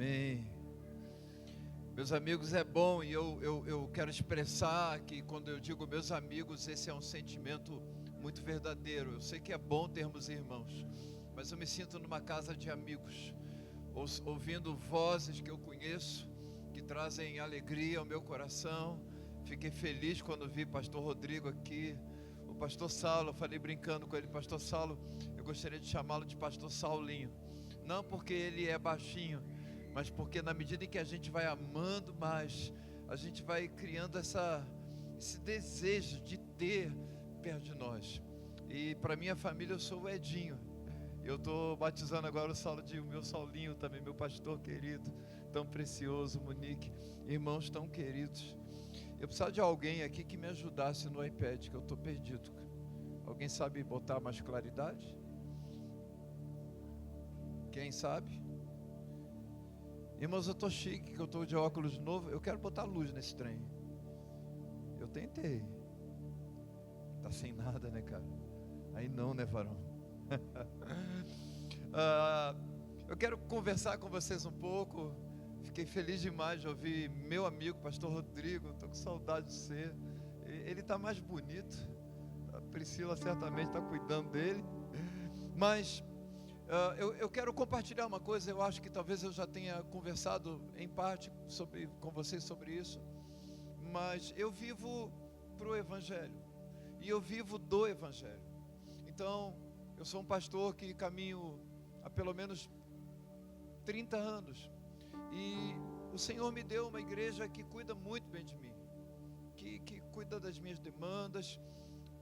Amém. Meus amigos, é bom, e eu quero expressar que quando eu digo meus amigos, esse é um sentimento muito verdadeiro. Eu sei que é bom termos irmãos, mas eu me sinto numa casa de amigos, ouvindo vozes que eu conheço, que trazem alegria ao meu coração. Fiquei feliz quando vi pastor Rodrigo aqui, o pastor Saulo. Eu falei brincando com ele, pastor Saulo, eu gostaria de chamá-lo de pastor Saulinho, não porque ele é baixinho, mas porque na medida em que a gente vai amando mais, a gente vai criando esse desejo de ter perto de nós. E para minha família eu sou o Edinho. Eu estou batizando agora o Saulo de o meu Saulinho também, meu pastor querido, tão precioso, Monique, irmãos tão queridos. Eu precisava de alguém aqui que me ajudasse no iPad, que eu estou perdido. Alguém sabe botar mais claridade? Quem sabe? Irmãos, eu estou chique, que eu estou de óculos novo. Eu quero botar luz nesse trem. Eu tentei. Tá sem nada, né, cara? Aí não, né, varão? Eu quero conversar com vocês um pouco. Fiquei feliz demais de ouvir meu amigo, pastor Rodrigo. Estou com saudade de você. Ele está mais bonito. A Priscila certamente está cuidando dele. Mas eu quero compartilhar uma coisa. Eu acho que talvez eu já tenha conversado em parte com vocês sobre isso. Mas eu vivo para o Evangelho. E eu vivo do Evangelho. Então, eu sou um pastor que caminho há pelo menos 30 anos. E o Senhor me deu uma igreja que cuida muito bem de mim. Que cuida das minhas demandas,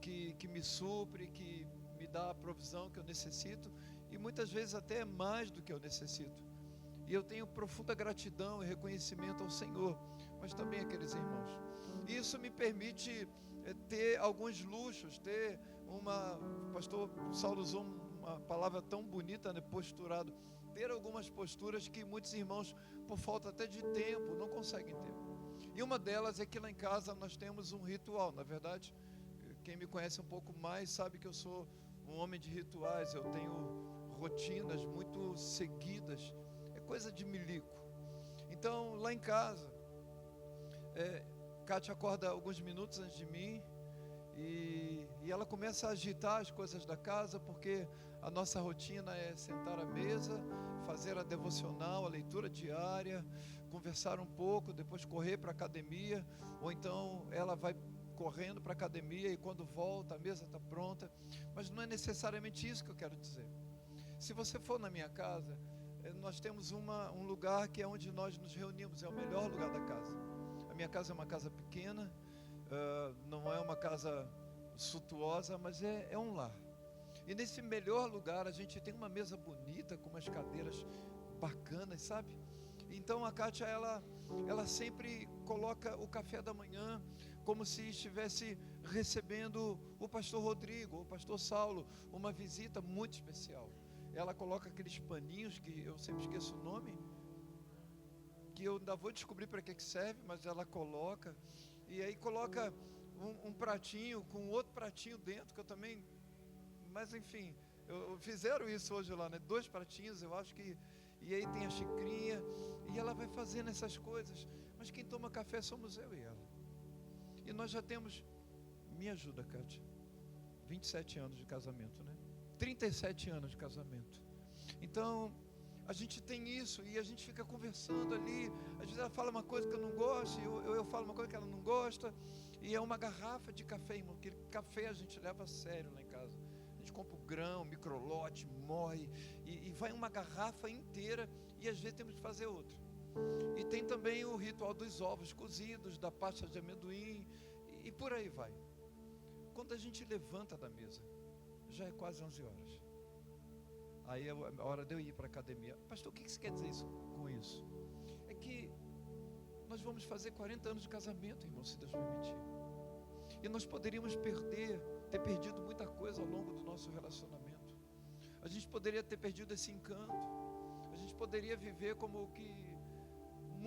que me supre, que me dá a provisão que eu necessito. E muitas vezes até mais do que eu necessito. E eu tenho profunda gratidão e reconhecimento ao Senhor, mas também àqueles irmãos. E isso me permite ter alguns luxos, o pastor Saulo usou uma palavra tão bonita, né, posturado, ter algumas posturas que muitos irmãos, por falta até de tempo, não conseguem ter. E uma delas é que lá em casa nós temos um ritual. Na verdade, quem me conhece um pouco mais sabe que eu sou um homem de rituais. Eu tenho rotinas muito seguidas, é coisa de milico. Então, lá em casa, Kátia acorda alguns minutos antes de mim e ela começa a agitar as coisas da casa, porque a nossa rotina é sentar à mesa, fazer a devocional, a leitura diária, conversar um pouco, depois correr para a academia, ou então ela vai correndo para a academia e quando volta a mesa está pronta. Mas não é necessariamente isso que eu quero dizer. Se você for na minha casa, nós temos um lugar que é onde nós nos reunimos, é o melhor lugar da casa. A minha casa é uma casa pequena, não é uma casa suntuosa, mas é um lar. E nesse melhor lugar a gente tem uma mesa bonita, com umas cadeiras bacanas, sabe? Então a Kátia, ela sempre coloca o café da manhã como se estivesse recebendo o pastor Rodrigo, o pastor Saulo, uma visita muito especial. Ela coloca aqueles paninhos que eu sempre esqueço o nome, que eu ainda vou descobrir para que serve, mas ela coloca, e aí coloca um pratinho com outro pratinho dentro, que eu também, mas enfim, fizeram isso hoje lá, né? 2 pratinhos, eu acho que, e aí tem a xicrinha, e ela vai fazendo essas coisas, mas quem toma café somos eu e ela. E nós já temos, me ajuda, Kátia, 27 anos de casamento, né? 37 anos de casamento. Então, a gente tem isso e a gente fica conversando ali. Às vezes ela fala uma coisa que eu não gosto, eu falo uma coisa que ela não gosta. E é uma garrafa de café, irmão. Aquele café a gente leva a sério lá em casa. A gente compra o grão, microlote, moe, e vai uma garrafa inteira. E às vezes temos que fazer outra. E tem também o ritual dos ovos cozidos, da pasta de amendoim, e por aí vai. Quando a gente levanta da mesa, já é quase 11 horas. Aí é a hora de eu ir para a academia. Pastor, o que você quer dizer com isso? É que nós vamos fazer 40 anos de casamento, irmão, se Deus permitir. E nós poderíamos ter perdido muita coisa ao longo do nosso relacionamento. A gente poderia ter perdido esse encanto. A gente poderia viver como o que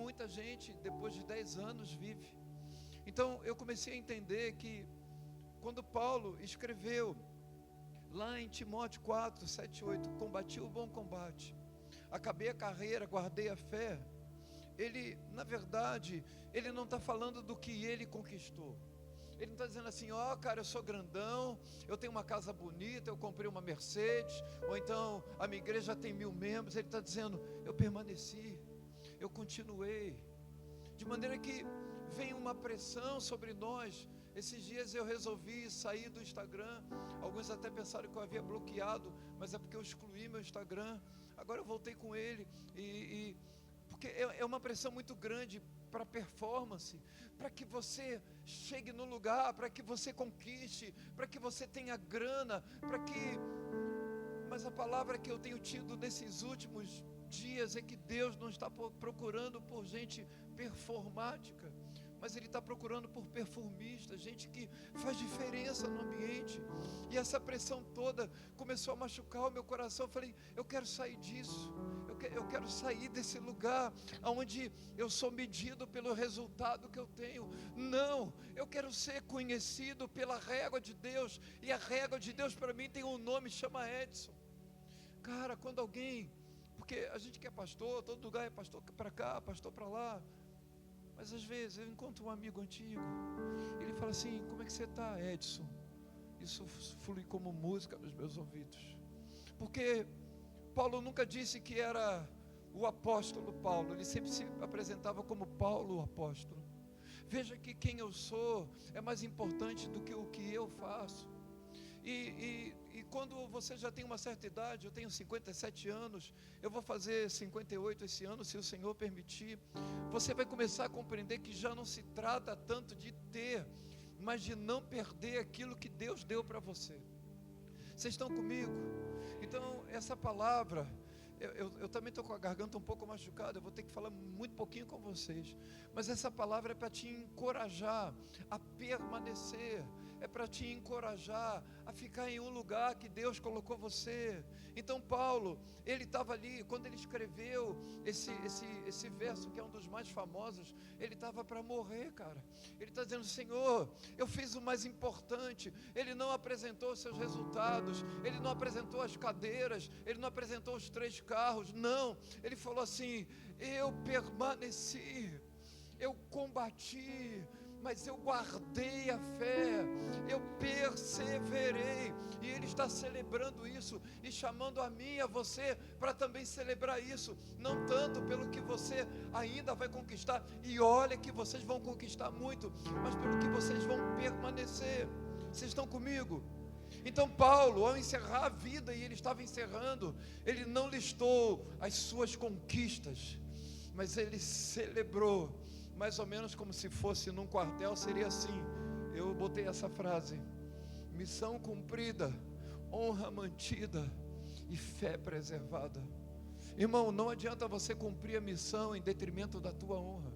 muita gente, depois de 10 anos, vive. Então, eu comecei a entender que quando Paulo escreveu lá em Timóteo 4, 7, 8, combati o bom combate, acabei a carreira, guardei a fé. Ele, na verdade, ele não está falando do que ele conquistou. Ele não está dizendo assim, cara, eu sou grandão, eu tenho uma casa bonita, eu comprei uma Mercedes, ou então a minha igreja tem 1000 membros. Ele está dizendo, eu permaneci, eu continuei, de maneira que vem uma pressão sobre nós. Esses dias eu resolvi sair do Instagram. Alguns até pensaram que eu havia bloqueado, mas é porque eu excluí meu Instagram. Agora eu voltei com ele, porque é uma pressão muito grande para performance, para que você chegue no lugar, para que você conquiste, para que você tenha grana, mas a palavra que eu tenho tido nesses últimos dias é que Deus não está procurando por gente performática, mas Ele está procurando por perfumistas, gente que faz diferença no ambiente. E essa pressão toda começou a machucar o meu coração. Eu falei, eu quero sair disso, eu quero sair desse lugar onde eu sou medido pelo resultado que eu tenho. Não, eu quero ser conhecido pela régua de Deus, e a régua de Deus para mim tem um nome, chama Edson. Cara, quando alguém, porque a gente que é pastor, todo lugar é pastor para cá, pastor para lá, mas às vezes eu encontro um amigo antigo, ele fala assim, como é que você está, Edson? Isso flui como música nos meus ouvidos, porque Paulo nunca disse que era o apóstolo Paulo, ele sempre se apresentava como Paulo o apóstolo. Veja que quem eu sou é mais importante do que o que eu faço. E quando você já tem uma certa idade, eu tenho 57 anos, eu vou fazer 58 esse ano, se o Senhor permitir, você vai começar a compreender que já não se trata tanto de ter, mas de não perder aquilo que Deus deu para você. Vocês estão comigo? Então, essa palavra, eu também estou com a garganta um pouco machucada, eu vou ter que falar muito pouquinho com vocês, mas essa palavra é para te encorajar a permanecer, é para te encorajar a ficar em um lugar que Deus colocou você. Então Paulo, ele estava ali, quando ele escreveu esse verso, que é um dos mais famosos, ele estava para morrer, cara. Ele está dizendo, Senhor, eu fiz o mais importante. Ele não apresentou seus resultados, ele não apresentou as cadeiras, ele não apresentou os 3 carros, não. Ele falou assim, eu permaneci, eu combati, mas eu guardei a fé, eu perseverei. E Ele está celebrando isso e chamando a mim e a você para também celebrar isso, não tanto pelo que você ainda vai conquistar, e olha que vocês vão conquistar muito, mas pelo que vocês vão permanecer. Vocês estão comigo? Então Paulo, ao encerrar a vida, e ele estava encerrando, ele não listou as suas conquistas, mas ele celebrou, mais ou menos como se fosse num quartel, seria assim, eu botei essa frase, missão cumprida, honra mantida e fé preservada. Irmão, não adianta você cumprir a missão em detrimento da tua honra,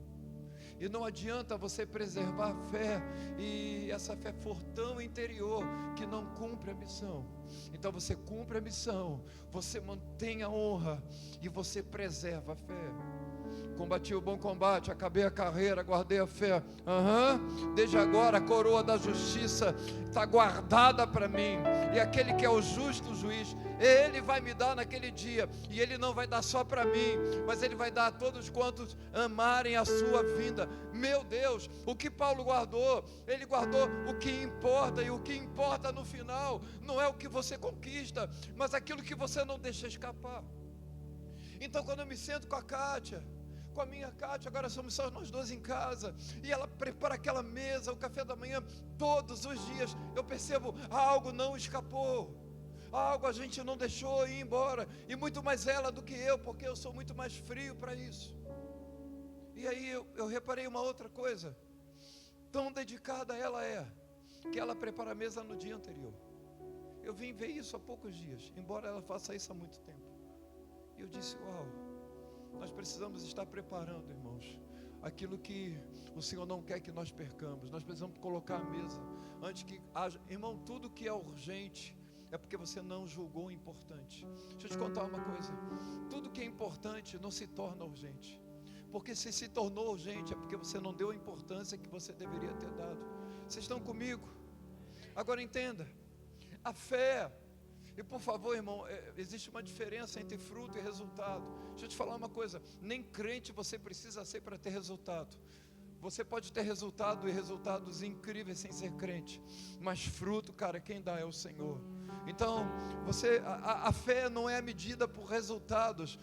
e não adianta você preservar a fé, e essa fé for tão interior, que não cumpre a missão. Então você cumpre a missão, você mantém a honra, e você preserva a fé. Combati o bom combate, acabei a carreira, guardei a fé. Desde agora a coroa da justiça está guardada para mim, e aquele que é o justo juiz, Ele vai me dar naquele dia, e Ele não vai dar só para mim, mas Ele vai dar a todos quantos amarem a sua vinda. Meu Deus, o que Paulo guardou? Ele guardou o que importa, e o que importa no final não é o que você conquista, mas aquilo que você não deixa escapar. Então quando eu me sento com a Kátia, com a minha Kátia, agora somos só nós 2 em casa, e ela prepara aquela mesa, o café da manhã, todos os dias, eu percebo, algo não escapou, algo a gente não deixou ir embora, e muito mais ela do que eu, porque eu sou muito mais frio para isso. E aí eu reparei uma outra coisa, tão dedicada ela é, que ela prepara a mesa no dia anterior. Eu vim ver isso há poucos dias, embora ela faça isso há muito tempo, e eu disse, uau, nós precisamos estar preparando, irmãos, aquilo que o Senhor não quer que nós percamos. Nós precisamos colocar a mesa antes que haja. Irmão, tudo que é urgente é porque você não julgou importante. Deixa eu te contar uma coisa, tudo que é importante não se torna urgente, porque se tornou urgente é porque você não deu a importância que você deveria ter dado. Vocês estão comigo? Agora entenda, a fé, E por favor, irmão, existe uma diferença entre fruto e resultado. Deixa eu te falar uma coisa, nem crente você precisa ser para ter resultado. Você pode ter resultado e resultados incríveis sem ser crente, mas fruto, cara, quem dá é o Senhor. Então, a fé não é medida por resultados,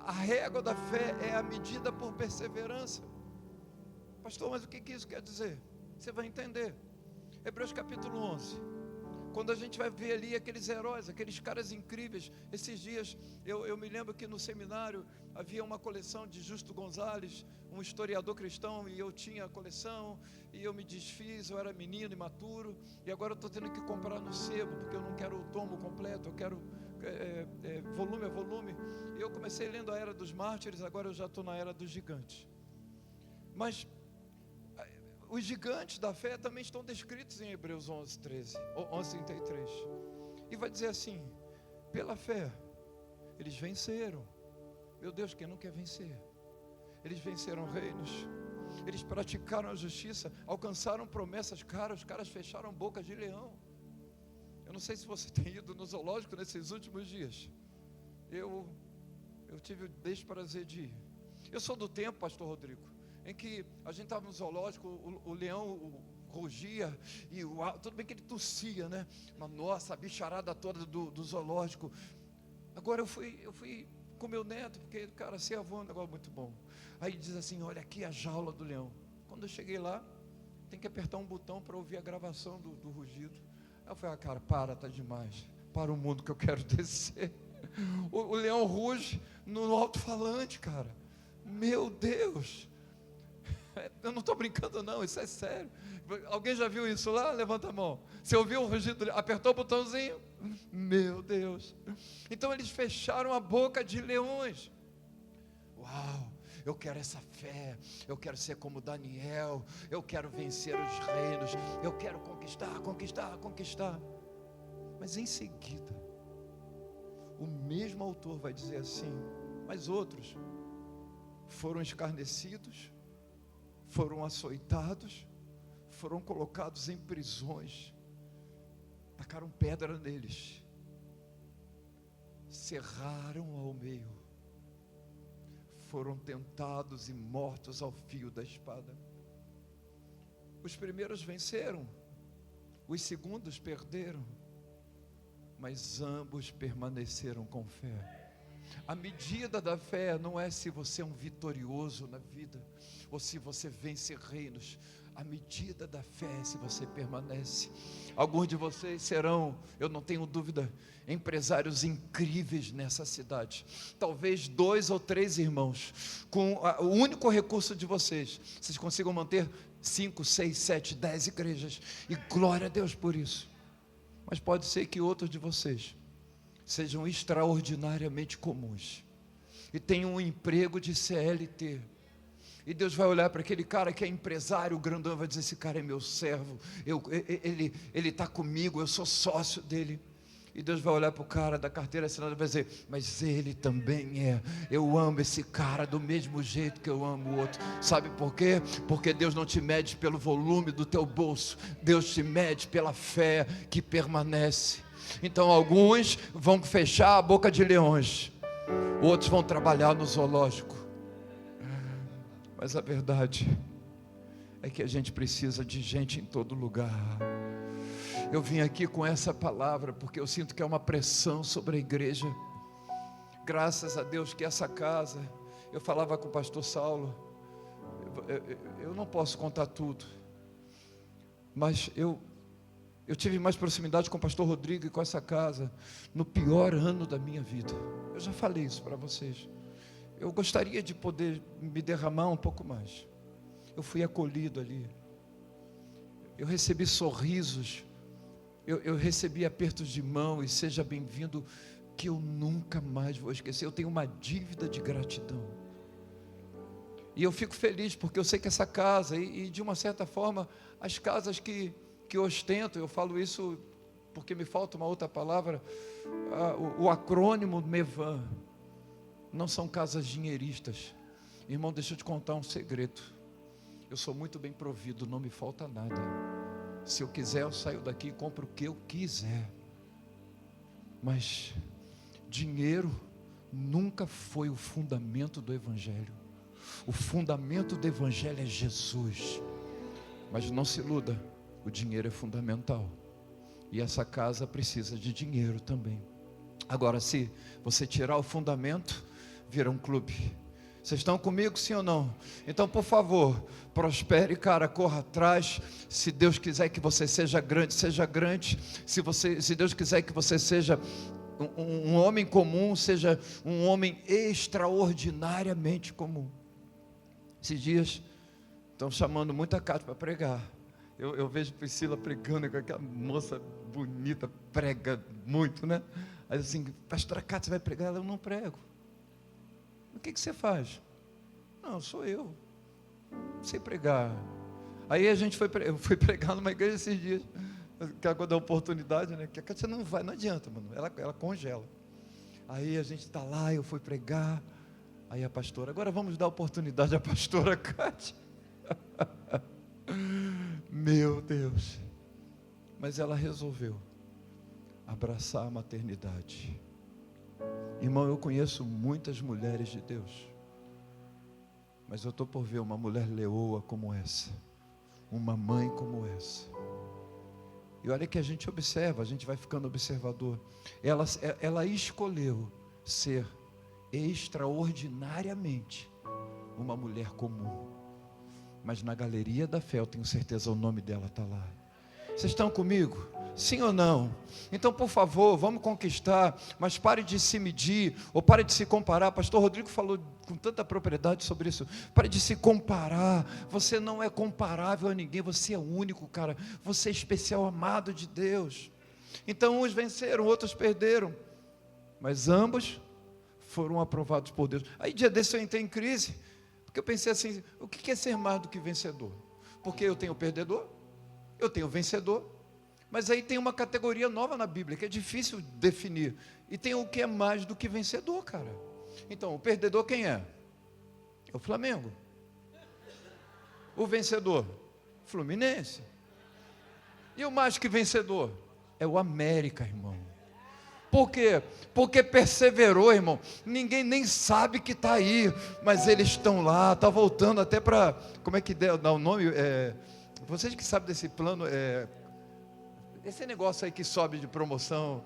a régua da fé é a medida por perseverança. Pastor, mas o que isso quer dizer? Você vai entender. Hebreus capítulo 11. Quando a gente vai ver ali aqueles heróis, aqueles caras incríveis. Esses dias, eu me lembro que no seminário havia uma coleção de Justo Gonzalez, um historiador cristão, e eu tinha a coleção, e eu me desfiz, eu era menino, imaturo, e agora eu estou tendo que comprar no sebo, porque eu não quero o tomo completo, eu quero volume a volume. E eu comecei lendo a Era dos Mártires, agora eu já estou na Era dos Gigantes. Mas os gigantes da fé também estão descritos em Hebreus 11:33. E vai dizer assim: pela fé, eles venceram. Meu Deus, quem não quer vencer? Eles venceram reinos, eles praticaram a justiça, alcançaram promessas, os caras fecharam bocas de leão. Eu não sei se você tem ido no zoológico nesses últimos dias. Eu tive o desprazer de ir. Eu sou do tempo, pastor Rodrigo, em que a gente estava no zoológico, o leão rugia, e tudo bem que ele tossia, né? Mas nossa, a bicharada toda do zoológico. Agora eu fui com meu neto, porque, cara, ser avô é um negócio muito bom. Aí diz assim: olha aqui a jaula do leão. Quando eu cheguei lá, tem que apertar um botão para ouvir a gravação do rugido. Aí eu falei: cara, tá demais. Para o mundo que eu quero descer. O leão ruge no alto-falante, cara. Meu Deus. Eu não estou brincando não, isso é sério. Alguém já viu isso lá? Levanta a mão. Você ouviu o rugido? Apertou o botãozinho? Meu Deus. Então eles fecharam a boca de leões. Uau, eu quero essa fé. Eu quero ser como Daniel. Eu quero vencer os reinos. Eu quero conquistar. Mas em seguida, o mesmo autor vai dizer assim: mas outros foram escarnecidos, foram açoitados, foram colocados em prisões, tacaram pedra neles, cerraram ao meio, foram tentados e mortos ao fio da espada. Os primeiros venceram, os segundos perderam, mas ambos permaneceram com fé. A medida da fé não é se você é um vitorioso na vida, ou se você vence reinos. A medida da fé é se você permanece. Alguns de vocês serão, eu não tenho dúvida, empresários incríveis nessa cidade. Talvez 2 ou 3 irmãos, com o único recurso de vocês consigam manter 5, 6, 7, 10 igrejas, e glória a Deus por isso. Mas pode ser que outros de vocês sejam extraordinariamente comuns e tenham um emprego de CLT, e Deus vai olhar para aquele cara que é empresário grandão e vai dizer: esse cara é meu servo, ele está comigo, eu sou sócio dele. E Deus vai olhar para o cara da carteira assinada e vai dizer: mas ele também é, eu amo esse cara do mesmo jeito que eu amo o outro. Sabe por quê? Porque Deus não te mede pelo volume do teu bolso, Deus te mede pela fé que permanece. Então alguns vão fechar a boca de leões, outros vão trabalhar no zoológico. Mas a verdade é que a gente precisa de gente em todo lugar. Eu vim aqui com essa palavra porque eu sinto que é uma pressão sobre a igreja. Graças a Deus que essa casa, eu falava com o pastor Saulo, eu não posso contar tudo, mas eu tive mais proximidade com o pastor Rodrigo e com essa casa no pior ano da minha vida. Eu já falei isso para vocês. Eu gostaria de poder me derramar um pouco mais. Eu fui acolhido ali, eu recebi sorrisos, eu recebi apertos de mão e seja bem-vindo, que eu nunca mais vou esquecer. Eu tenho uma dívida de gratidão, e eu fico feliz porque eu sei que essa casa, e de uma certa forma as casas que ostentam, eu falo isso porque me falta uma outra palavra, o acrônimo MEVAN, não são casas dinheiristas. Irmão, deixa eu te contar um segredo. Eu sou muito bem provido, não me falta nada. Se eu quiser, eu saio daqui e compro o que eu quiser. Mas dinheiro nunca foi o fundamento do Evangelho. O fundamento do Evangelho é Jesus. Mas não se iluda, o dinheiro é fundamental. E essa casa precisa de dinheiro também. Agora, se você tirar o fundamento, vira um clube. Vocês estão comigo, sim ou não? Então, por favor, prospere, cara, corra atrás. Se Deus quiser que você seja grande, seja grande. Se Deus quiser que você seja um homem comum, seja um homem extraordinariamente comum. Esses dias estão chamando muita Cátia para pregar. Eu vejo Priscila pregando, com aquela moça bonita, prega muito, né? Aí assim, pastora Cátia, você vai pregar? Eu não prego. O que você faz? Não, sou eu. Não sei pregar. Aí a gente eu fui pregar numa igreja esses dias, quando dá oportunidade, né? Que a Cátia não vai, não adianta, mano. Ela congela. Aí a gente está lá, eu fui pregar. Aí a pastora, agora vamos dar oportunidade à pastora Cátia. Meu Deus. Mas ela resolveu abraçar a maternidade. Irmão, eu conheço muitas mulheres de Deus, mas eu estou por ver uma mulher leoa como essa, uma mãe como essa. E olha que a gente observa, a gente vai ficando observador. Ela escolheu ser extraordinariamente uma mulher comum, mas na galeria da fé eu tenho certeza o nome dela está lá. Vocês estão comigo? Sim ou não? Então, por favor, vamos conquistar, mas pare de se medir, ou pare de se comparar. Pastor Rodrigo falou com tanta propriedade sobre isso. Pare de se comparar. Você não é comparável a ninguém, você é único, cara. Você é especial, amado de Deus. Então, uns venceram, outros perderam, mas ambos foram aprovados por Deus. Aí, dia desse eu entrei em crise, porque eu pensei assim, o que é ser mais do que vencedor? Porque eu tenho o perdedor, eu tenho o vencedor. Mas aí tem uma categoria nova na Bíblia, que é difícil definir. E tem o que é mais do que vencedor, cara. Então, o perdedor quem é? É o Flamengo. O vencedor? Fluminense. E o mais que vencedor? É o América, irmão. Por quê? Porque perseverou, irmão. Ninguém nem sabe que está aí, mas eles estão lá, está voltando até para... Como é que dá o nome? Vocês que sabem desse plano... Esse negócio aí que sobe de promoção.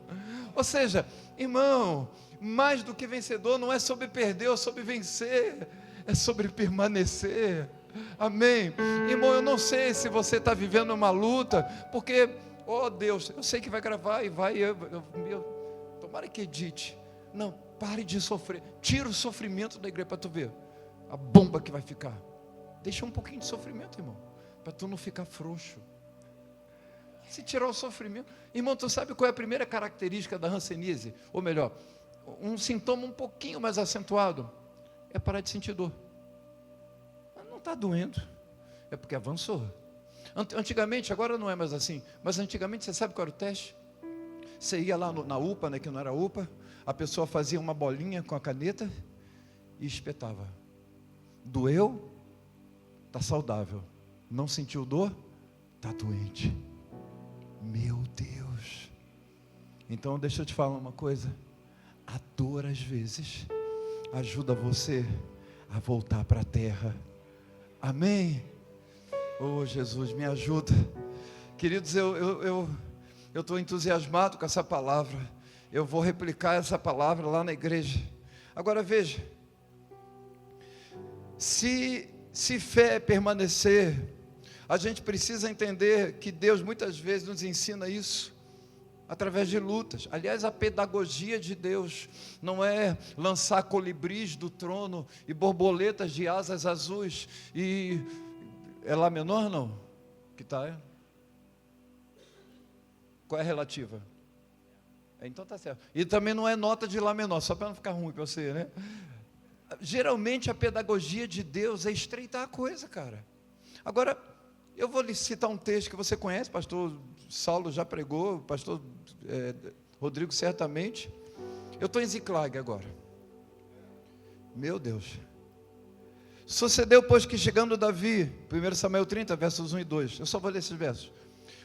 Ou seja, irmão, mais do que vencedor não é sobre perder ou sobre vencer, é sobre permanecer. Amém? Irmão, eu não sei se você está vivendo uma luta, porque, oh Deus, eu sei que vai gravar e vai, tomara que edite. Não, pare de sofrer, tira o sofrimento da igreja para tu ver a bomba que vai ficar. Deixa um pouquinho de sofrimento, irmão, para tu não ficar frouxo. Se tirar o sofrimento, irmão, tu sabe qual é a primeira característica da hanseníase? Ou melhor, um sintoma um pouquinho mais acentuado, é parar de sentir dor. Não está doendo, é porque avançou. Antigamente, agora não é mais assim, mas antigamente você sabe qual era o teste? Você ia lá na UPA, né, que não era UPA, a pessoa fazia uma bolinha com a caneta e espetava. Doeu? Está saudável. Não sentiu dor? Está doente. Meu Deus. Então deixa eu te falar uma coisa. A dor às vezes ajuda você a voltar para a terra. Amém? Oh Jesus, me ajuda. Queridos, eu estou entusiasmado com essa palavra. Eu vou replicar essa palavra lá na igreja. Agora veja, se fé é permanecer, a gente precisa entender que Deus muitas vezes nos ensina isso através de lutas. Aliás, a pedagogia de Deus não é lançar colibris do trono e borboletas de asas azuis. E é Lá menor não? Que tá? Qual é a relativa? Então tá certo. E também não é nota de Lá menor, só para não ficar ruim para você, né? Geralmente a pedagogia de Deus é estreitar a coisa, cara. Agora, eu vou lhe citar um texto que você conhece, pastor Saulo já pregou, pastor Rodrigo certamente. Eu estou em Ziclag agora. Meu Deus. Sucedeu, pois, que chegando Davi, 1 Samuel 30, versos 1 e 2, eu só vou ler esses versos.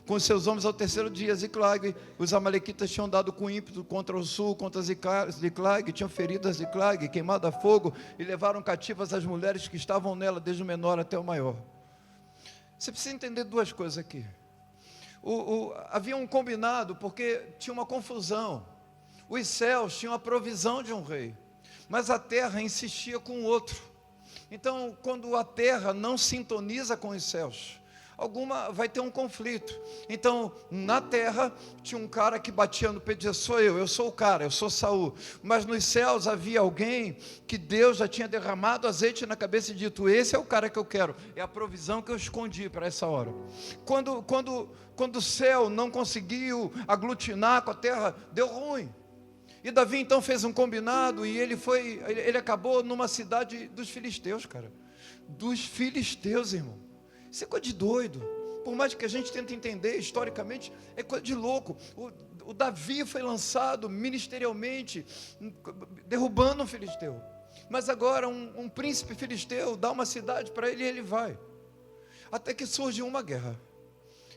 com os seus homens ao terceiro dia. Ziclag, os amalequitas tinham dado com ímpeto contra o sul, contra Ziclag, tinham ferido a Ziclag, queimado a fogo, e levaram cativas as mulheres que estavam nela, desde o menor até o maior. Você precisa entender duas coisas aqui. Havia um combinado, porque tinha uma confusão. Os céus tinham a provisão de um rei, mas a terra insistia com o outro. Então, quando a terra não sintoniza com os céus, vai ter um conflito. Então, na terra, tinha um cara que batia no peito e dizia: eu sou o cara, eu sou Saul. Mas nos céus havia alguém que Deus já tinha derramado azeite na cabeça e dito: esse é o cara que eu quero, é a provisão que eu escondi para essa hora. Quando o céu não conseguiu aglutinar com a terra, deu ruim. E Davi então fez um combinado, e ele acabou numa cidade dos filisteus, cara. Dos filisteus, irmão. Isso é coisa de doido. Por mais que a gente tente entender historicamente, é coisa de louco. O Davi foi lançado ministerialmente, derrubando um filisteu. Mas agora um príncipe filisteu dá uma cidade para ele e ele vai. Até que surge uma guerra.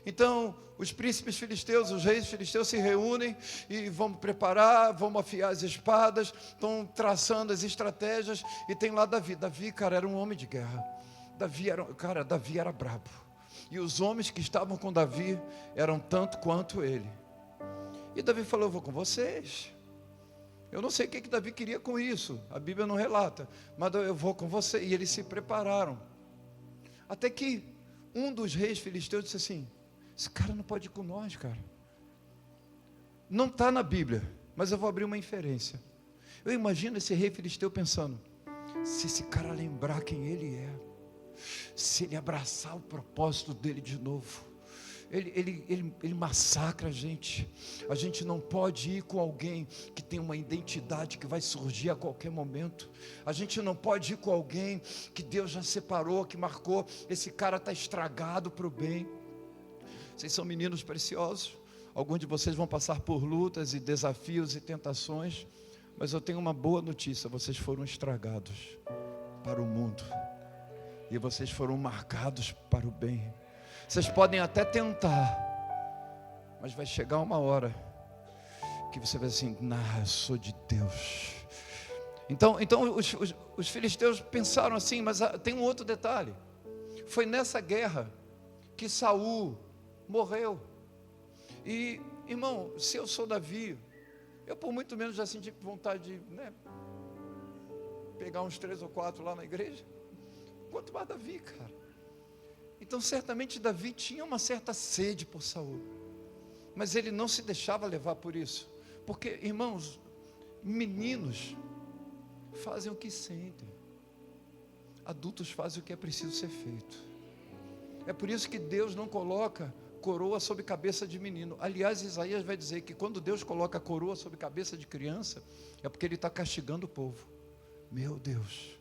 Então, os príncipes filisteus, os reis filisteus se reúnem e vão preparar, vão afiar as espadas, estão traçando as estratégias, e tem lá Davi. Davi, cara, era um homem de guerra. Davi era brabo. E os homens que estavam com Davi eram tanto quanto ele. E Davi falou: eu vou com vocês. Eu não sei o que Davi queria com isso, a Bíblia não relata, mas eu vou com você. E eles se prepararam. Até que um dos reis filisteus disse assim: esse cara não pode ir com nós, cara. Não está na Bíblia, mas eu vou abrir uma inferência. Eu imagino esse rei filisteu pensando: se esse cara lembrar quem ele é, se ele abraçar o propósito dele de novo, ele massacra a gente. A gente não pode ir com alguém que tem uma identidade que vai surgir a qualquer momento. A gente não pode ir com alguém que Deus já separou, que marcou. Esse cara está estragado para o bem. Vocês são meninos preciosos. Alguns de vocês vão passar por lutas e desafios e tentações, mas eu tenho uma boa notícia: vocês foram estragados para o mundo, e vocês foram marcados para o bem. Vocês podem até tentar, mas vai chegar uma hora que você vai assim: eu sou de Deus. Então os filisteus pensaram assim, mas tem um outro detalhe. Foi nessa guerra que Saul morreu. E, irmão, se eu sou Davi, eu por muito menos já senti vontade de pegar uns 3 ou 4 lá na igreja. Quanto mais Davi, cara. Então certamente Davi tinha uma certa sede por Saul, mas ele não se deixava levar por isso. Porque, irmãos, meninos fazem o que sentem, adultos fazem o que é preciso ser feito. É por isso que Deus não coloca coroa sobre cabeça de menino. Aliás, Isaías vai dizer que quando Deus coloca coroa sobre cabeça de criança, é porque Ele está castigando o povo. Meu Deus.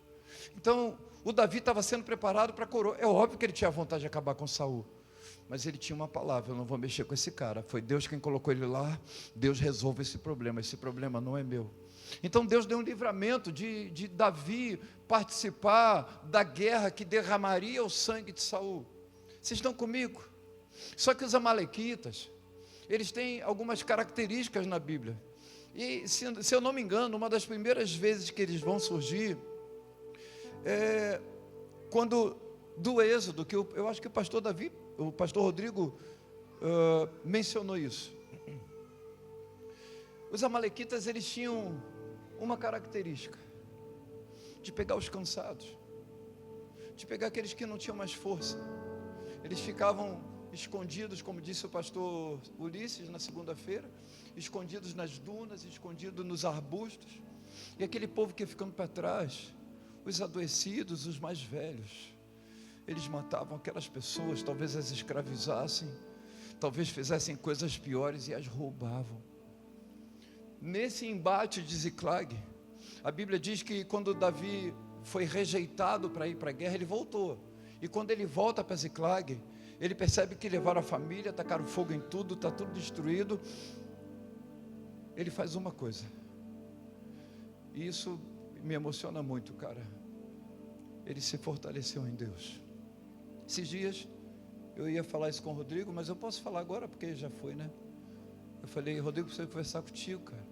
Então, o Davi estava sendo preparado para a coroa. É óbvio que ele tinha vontade de acabar com Saul, mas ele tinha uma palavra: eu não vou mexer com esse cara. Foi Deus quem colocou ele lá. Deus resolve esse problema não é meu. Então Deus deu um livramento de Davi participar da guerra que derramaria o sangue de Saul. Vocês estão comigo? Só que os amalequitas, eles têm algumas características na Bíblia. E se eu não me engano, uma das primeiras vezes que eles vão surgir é quando do Êxodo, que eu acho que o pastor Rodrigo mencionou isso. Os amalequitas, eles tinham uma característica: de pegar os cansados, de pegar aqueles que não tinham mais força. Eles ficavam escondidos, como disse o pastor Ulisses na segunda-feira, escondidos nas dunas, escondidos nos arbustos. E aquele povo que ia ficando para trás, os adoecidos, os mais velhos, eles matavam aquelas pessoas, talvez as escravizassem, talvez fizessem coisas piores e as roubavam. Nesse embate de Ziclag, a Bíblia diz que quando Davi foi rejeitado para ir para a guerra, ele voltou. E quando ele volta para Ziclag, ele percebe que levaram a família, tacaram fogo em tudo, está tudo destruído. Ele faz uma coisa, e isso me emociona muito, cara. Ele se fortaleceu em Deus. Esses dias Eu ia falar isso com o Rodrigo, mas eu posso falar agora, porque já foi, né? Eu falei, Rodrigo, preciso conversar contigo, cara.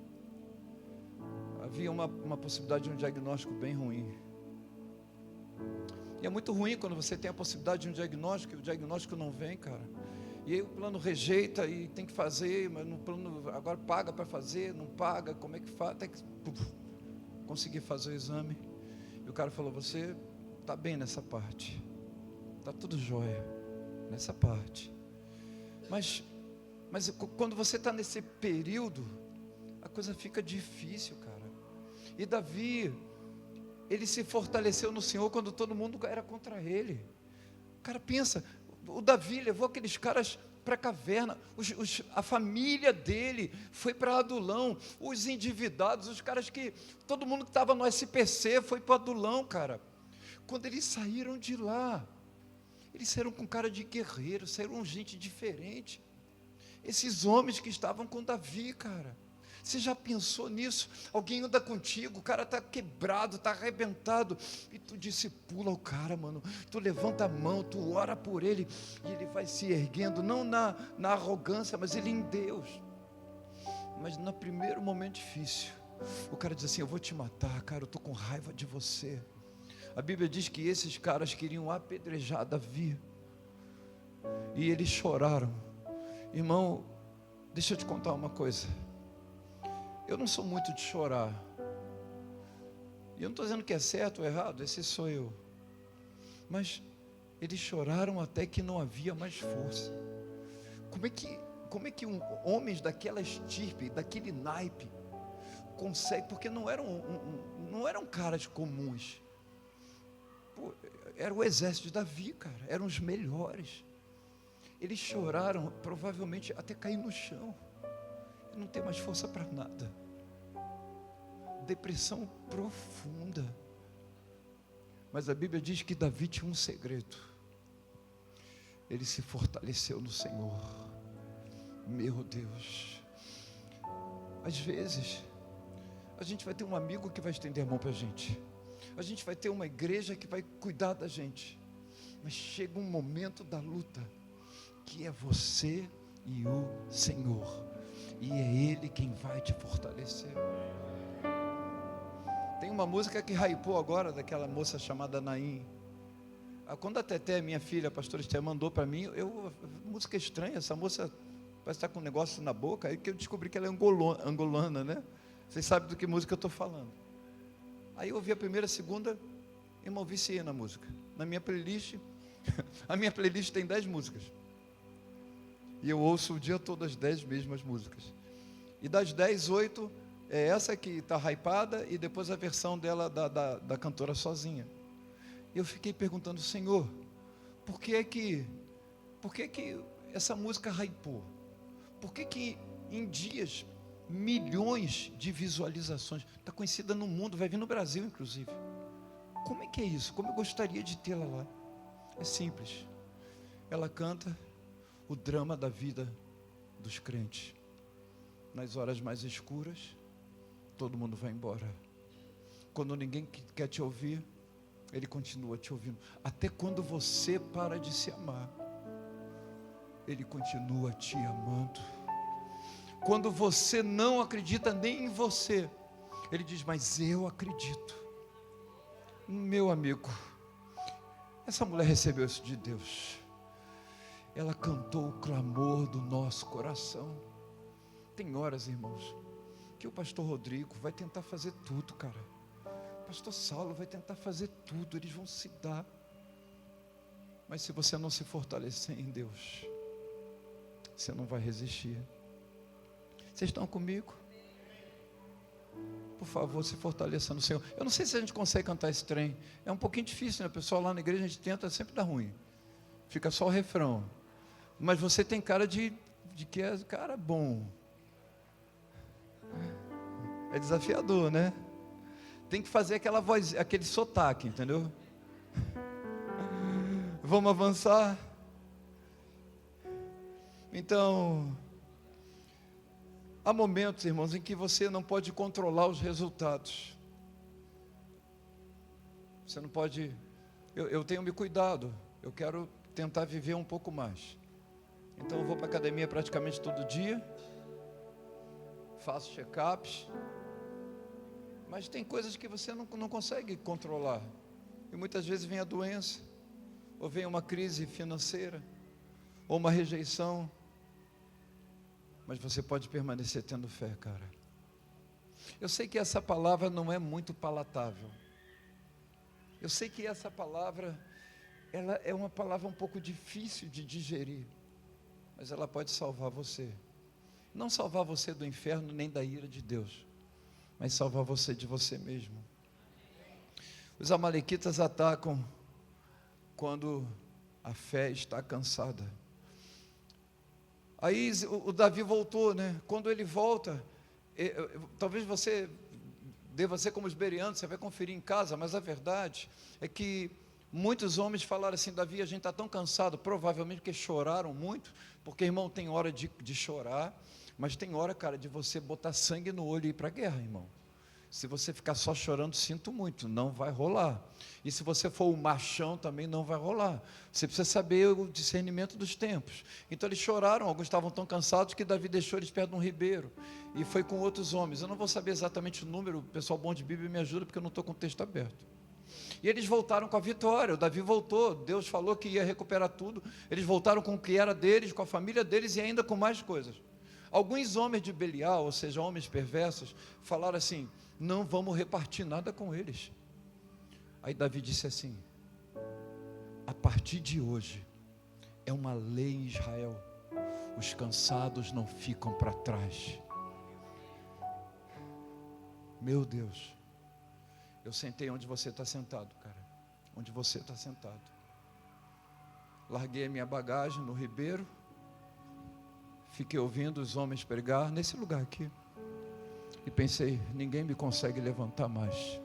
Havia uma possibilidade de um diagnóstico bem ruim. E é muito ruim quando você tem a possibilidade de um diagnóstico e o diagnóstico não vem, cara. E aí o plano rejeita e tem que fazer, mas no plano agora paga para fazer, não paga, como é que faz? Até que conseguir fazer o exame. E o cara falou, você está bem nessa parte. Está tudo jóia nessa parte. Mas quando você está nesse período, a coisa fica difícil, cara. E Davi, ele se fortaleceu no Senhor quando todo mundo era contra ele. Cara, pensa, o Davi levou aqueles caras para a caverna, a família dele foi para Adulão, os endividados, os caras que, todo mundo que estava no SPC foi para Adulão, cara. Quando eles saíram de lá, eles saíram com cara de guerreiro, saíram gente diferente. Esses homens que estavam com Davi, cara. Você já pensou nisso? Alguém anda contigo, o cara está quebrado, está arrebentado, e tu discipula o cara, mano. Tu levanta a mão, tu ora por ele, e ele vai se erguendo, não na arrogância, mas ele em Deus. Mas no primeiro momento difícil, o cara diz assim, eu vou te matar, cara, eu estou com raiva de você. A Bíblia diz que esses caras queriam apedrejar Davi, e eles choraram. Irmão, deixa eu te contar uma coisa. Eu não sou muito de chorar. E eu não estou dizendo que é certo ou errado, esse sou eu. Mas eles choraram até que não havia mais força. Como é que homens daquela estirpe, daquele naipe, conseguem, porque não eram caras comuns. Pô, era o exército de Davi, cara, eram os melhores. Eles choraram, provavelmente até cair no chão. Não tem mais força para nada. Depressão profunda. Mas a Bíblia diz que Davi tinha um segredo. Ele se fortaleceu no Senhor. Meu Deus. Às vezes a gente vai ter um amigo que vai estender a mão para a gente. A gente vai ter uma igreja que vai cuidar da gente. Mas chega um momento da luta, que é você e o Senhor. E é Ele quem vai te fortalecer. Tem uma música que hypou agora, daquela moça chamada Naim. Quando a Teté, minha filha, a pastora Esté, mandou para mim, música estranha, essa moça parece estar com um negócio na boca, aí que eu descobri que ela é angolana, né? Vocês sabem do que música eu estou falando. Aí eu ouvi a primeira, a segunda, e me viciei na música. Na minha playlist, a minha playlist tem 10 músicas. E eu ouço o dia todo as 10 mesmas músicas. E das 10, 8 é essa que está hypada, e depois a versão dela da cantora sozinha. E eu fiquei perguntando, Senhor, por que que essa música hypou? Por que em dias, milhões de visualizações, está conhecida no mundo, vai vir no Brasil inclusive. Como é que é isso? Como eu gostaria de tê-la lá? É simples. Ela canta o drama da vida dos crentes. Nas horas mais escuras, todo mundo vai embora. Quando ninguém quer te ouvir, Ele continua te ouvindo. Até quando você para de se amar, Ele continua te amando. Quando você não acredita nem em você, Ele diz, mas eu acredito. Meu amigo, essa mulher recebeu isso de Deus. Ela cantou o clamor do nosso coração. Tem horas, irmãos, que o pastor Rodrigo vai tentar fazer tudo, cara. O pastor Saulo vai tentar fazer tudo, eles vão se dar. Mas se você não se fortalecer em Deus, você não vai resistir. Vocês estão comigo? Por favor, se fortaleça no Senhor. Eu não sei se a gente consegue cantar esse trem. É um pouquinho difícil, né? O pessoal lá na igreja, a gente tenta, sempre dá ruim. Fica só o refrão. Mas você tem cara de que é cara bom. É desafiador, né? Tem que fazer aquela voz, aquele sotaque, entendeu? Vamos avançar? Então, há momentos, irmãos, em que você não pode controlar os resultados. Você não pode. Eu tenho me cuidado. Eu quero tentar viver um pouco mais. Então eu vou para a academia praticamente todo dia, faço check-ups, mas tem coisas que você não consegue controlar. E muitas vezes vem a doença, ou vem uma crise financeira, ou uma rejeição. Mas você pode permanecer tendo fé, cara. Eu sei que essa palavra não é muito palatável. Eu sei que essa palavra, ela é uma palavra um pouco difícil de digerir. Mas ela pode salvar você. Não salvar você do inferno nem da ira de Deus, mas salvar você de você mesmo. Os amalequitas atacam quando a fé está cansada. Aí o Davi voltou, né? Quando ele volta, talvez você deva ser como os bereanos, você vai conferir em casa, mas a verdade é que muitos homens falaram assim: Davi, a gente está tão cansado, provavelmente porque choraram muito, porque, irmão, tem hora de chorar, mas tem hora, cara, de você botar sangue no olho e ir para a guerra, irmão. Se você ficar só chorando, sinto muito, não vai rolar. E se você for o machão, também não vai rolar. Você precisa saber o discernimento dos tempos. Então eles choraram, alguns estavam tão cansados que Davi deixou eles perto de um ribeiro, e foi com outros homens. Eu não vou saber exatamente o número, o pessoal bom de Bíblia me ajuda, porque eu não estou com o texto aberto. E eles voltaram com a vitória, o Davi voltou, Deus falou que ia recuperar tudo, eles voltaram com o que era deles, com a família deles e ainda com mais coisas. Alguns homens de Belial, ou seja, homens perversos, falaram assim: não vamos repartir nada com eles. Aí Davi disse assim: a partir de hoje, é uma lei em Israel, os cansados não ficam para trás. Meu Deus, eu sentei onde você está sentado, cara, onde você está sentado. Larguei a minha bagagem no ribeiro, fiquei ouvindo os homens pregar nesse lugar aqui, e pensei: ninguém me consegue levantar mais.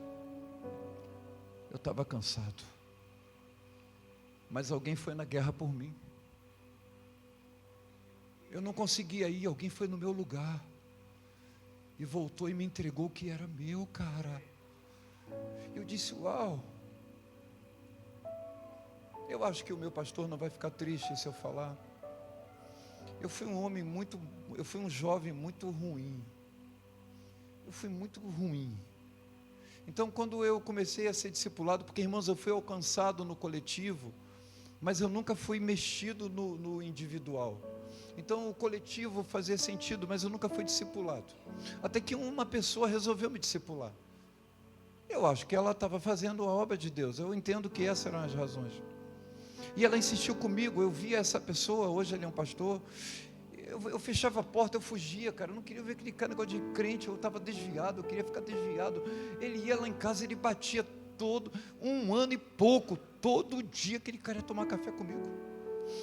Eu estava cansado, mas alguém foi na guerra por mim. Eu não conseguia ir, alguém foi no meu lugar e voltou e me entregou o que era meu, cara. Eu disse: uau, eu acho que o meu pastor não vai ficar triste se eu falar. Eu fui um jovem muito ruim. Eu fui muito ruim. Então, quando eu comecei a ser discipulado, porque, irmãos, eu fui alcançado no coletivo, mas eu nunca fui mexido no individual. Então, o coletivo fazia sentido, mas eu nunca fui discipulado. Até que uma pessoa resolveu me discipular. Eu acho que ela estava fazendo a obra de Deus. Eu entendo que essas eram as razões. E ela insistiu comigo. Eu via essa pessoa, hoje ele é um pastor. Eu fechava a porta, eu fugia, cara. Eu não queria ver aquele cara, negócio de crente. Eu estava desviado, eu queria ficar desviado. Ele ia lá em casa, ele batia um ano e pouco, todo dia aquele cara ia tomar café comigo.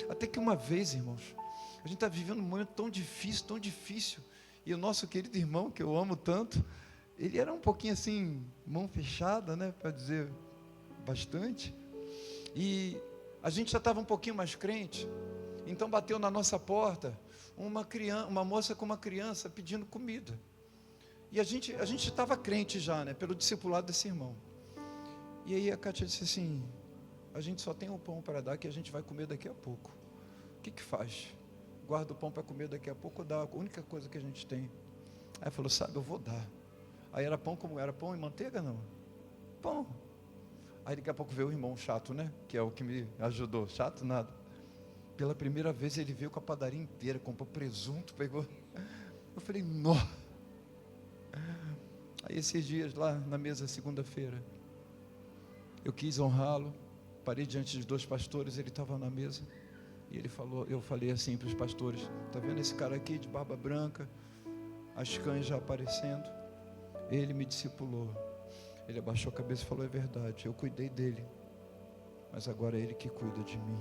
Até que uma vez, irmãos, a gente está vivendo um momento tão difícil. E o nosso querido irmão, que eu amo tanto, ele era um pouquinho assim, mão fechada, né, para dizer bastante. E a gente já estava um pouquinho mais crente. Então bateu na nossa porta uma moça com uma criança pedindo comida. E a gente estava crente já, né, pelo discipulado desse irmão. E aí a Kátia disse assim: a gente só tem o pão para dar, que a gente vai comer daqui a pouco. O que faz? Guarda o pão para comer daqui a pouco, ou dá a única coisa que a gente tem? Aí falou: sabe, eu vou dar. Aí era pão, como era? Pão e manteiga? Não, pão. Aí daqui a pouco veio o irmão chato, né, que é o que me ajudou. Chato nada. Pela primeira vez ele veio com a padaria inteira, comprou presunto, pegou. Eu falei: nó. Aí esses dias lá na mesa, segunda-feira, eu quis honrá-lo, parei diante de 2 pastores, ele estava na mesa, e ele falou, eu falei assim para os pastores: está vendo esse cara aqui de barba branca, as cães já aparecendo? Ele me discipulou. Ele abaixou a cabeça e falou: é verdade, eu cuidei dele, mas agora é ele que cuida de mim.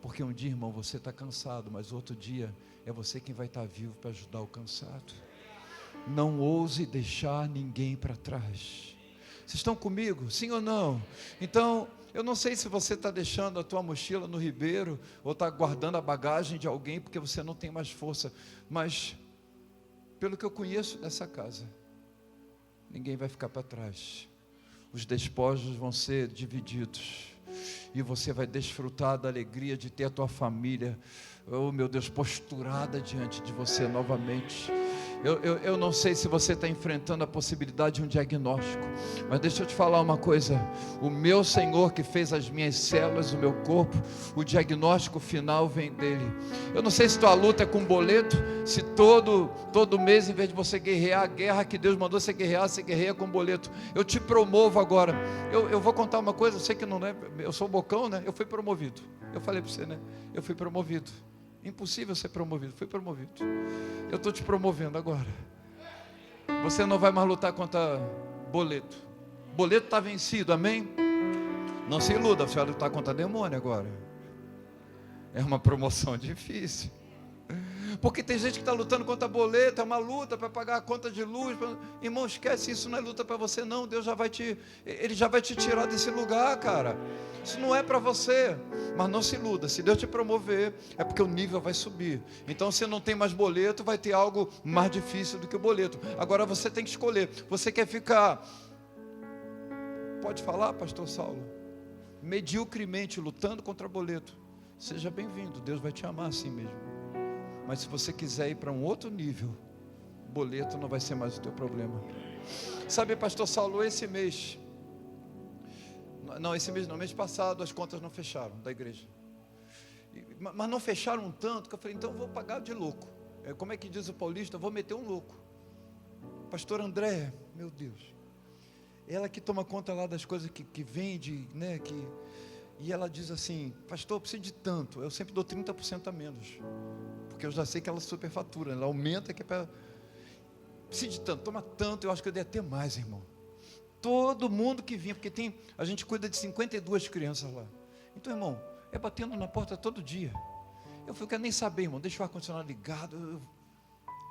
Porque um dia, irmão, você está cansado, mas outro dia é você quem vai estar vivo para ajudar o cansado. Não ouse deixar ninguém para trás. Vocês estão comigo? Sim ou não? Então, eu não sei se você está deixando a tua mochila no ribeiro, ou está guardando a bagagem de alguém porque você não tem mais força. Mas, pelo que eu conheço dessa casa, ninguém vai ficar para trás. Os despojos vão ser divididos. e você vai desfrutar da alegria de ter a tua família, oh meu Deus, posturada diante de você novamente. Eu não sei se você está enfrentando a possibilidade de um diagnóstico, mas deixa eu te falar uma coisa: o meu Senhor que fez as minhas células, o meu corpo, o diagnóstico final vem dele. Eu não sei se tua luta é com boleto, se todo mês, em vez de você guerrear a guerra que Deus mandou você guerreia com boleto. Eu te promovo agora. Eu vou contar uma coisa, eu sei que não é, eu sou bocão, né? Eu fui promovido. Eu falei para você, né? Eu fui promovido. Impossível ser promovido, fui promovido. Eu estou te promovendo agora. Você não vai mais lutar contra boleto. Boleto está vencido, amém? Não se iluda, você vai lutar contra demônio agora. É uma promoção difícil. Porque tem gente que está lutando contra boleto, é uma luta para pagar a conta de luz. Irmão, esquece, isso não é luta para você não. Deus Ele já vai te tirar desse lugar, cara. Isso não é para você. Mas não se iluda, se Deus te promover, é porque o nível vai subir. Então, se não tem mais boleto, vai ter algo mais difícil do que o boleto. Agora você tem que escolher. Você quer ficar, pode falar, pastor Saulo, mediocremente lutando contra boleto? Seja bem-vindo, Deus vai te amar assim mesmo. Mas se você quiser ir para um outro nível, boleto não vai ser mais o teu problema. Sabe, pastor Saulo, esse mês não, mês passado as contas não fecharam da igreja. Mas não fecharam tanto que eu falei, então eu vou pagar de louco. Como é que diz o paulista? Eu vou meter um louco. Pastor André, meu Deus, ela que toma conta lá das coisas que vende, né, e ela diz assim, pastor, eu preciso de tanto. Eu sempre dou 30% a menos, porque eu já sei que ela superfatura, ela aumenta, que é para, preciso de tanto, toma tanto. Eu acho que eu dei até mais, irmão. Todo mundo que vinha, porque a gente cuida de 52 crianças lá. Então, irmão, é batendo na porta todo dia. Eu falei, quero nem saber, irmão, deixa o ar-condicionado ligado.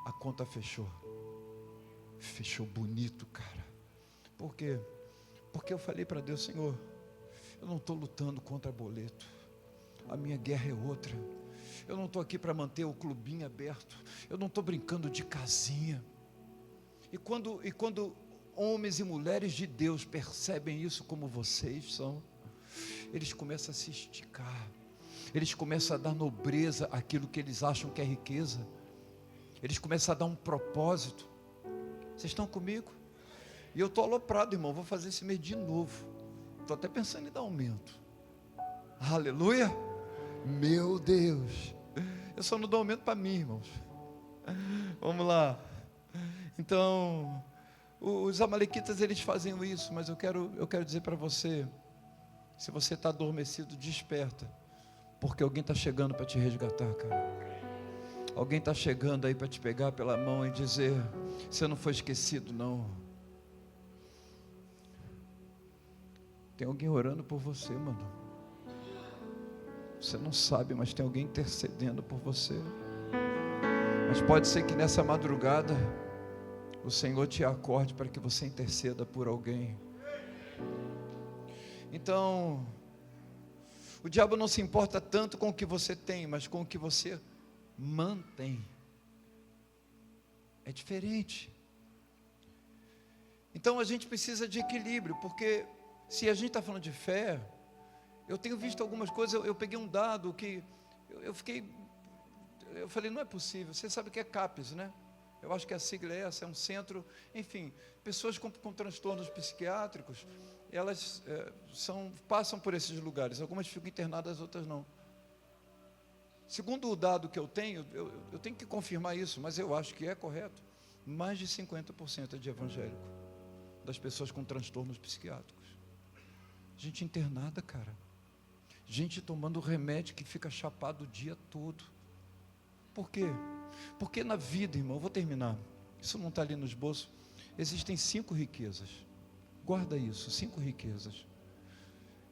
A conta fechou. Fechou bonito, cara. Por quê? Porque eu falei para Deus, Senhor, eu não estou lutando contra boleto. A minha guerra é outra. Eu não estou aqui para manter o clubinho aberto. Eu não estou brincando de casinha. E quando homens e mulheres de Deus percebem isso como vocês são, eles começam a se esticar, eles começam a dar nobreza àquilo que eles acham que é riqueza, eles começam a dar um propósito. Vocês estão comigo? E eu estou aloprado, irmão, vou fazer esse mês de novo, estou até pensando em dar aumento. Aleluia, meu Deus, eu só não dou aumento para mim, irmãos. Vamos lá. Então, os amalequitas, eles faziam isso, mas eu quero dizer para você, se você está adormecido, desperta, porque alguém está chegando para te resgatar, cara. Alguém está chegando aí para te pegar pela mão e dizer, você não foi esquecido não. Tem alguém orando por você, mano. Você não sabe, mas tem alguém intercedendo por você. Mas pode ser que nessa madrugada o Senhor te acorde para que você interceda por alguém. Então, o diabo não se importa tanto com o que você tem, mas com o que você mantém. É diferente. Então a gente precisa de equilíbrio, porque se a gente está falando de fé, eu tenho visto algumas coisas, eu peguei um dado que eu falei, não é possível. Você sabe o que é CAPES, né? Eu acho que a sigla é essa, é um centro, enfim, pessoas com transtornos psiquiátricos, elas passam por esses lugares, algumas ficam internadas, outras não. Segundo o dado que eu tenho que confirmar isso, mas eu acho que é correto, mais de 50% é de evangélico, das pessoas com transtornos psiquiátricos. Gente internada, cara, gente tomando remédio que fica chapado o dia todo. Por quê? Porque na vida, irmão, eu vou terminar, isso não está ali no esboço, existem 5 riquezas, guarda isso, 5 riquezas,